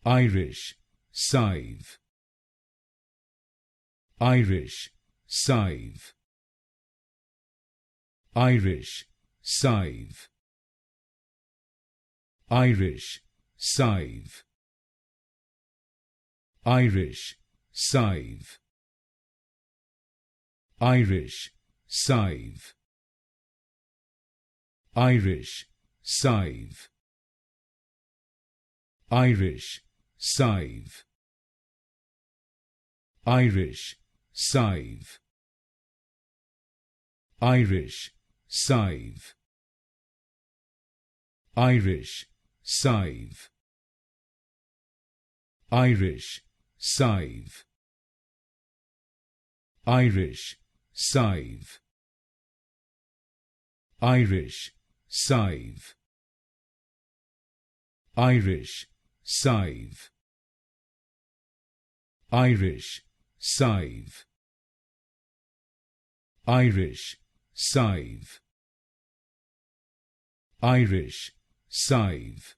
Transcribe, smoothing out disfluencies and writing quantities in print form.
Irish, Sive. Irish, Sive. Irish, Sive. Irish, Sive. Irish, Sive. Irish, Sive. Irish, Sive. Irish, Sive. Irish, Sive. Irish, Sive. Irish, Sive. Irish, Sive. Irish, Sive. Irish, Sive. Irish, Sive. Irish, Sive. Irish, Sive. Irish, Sive.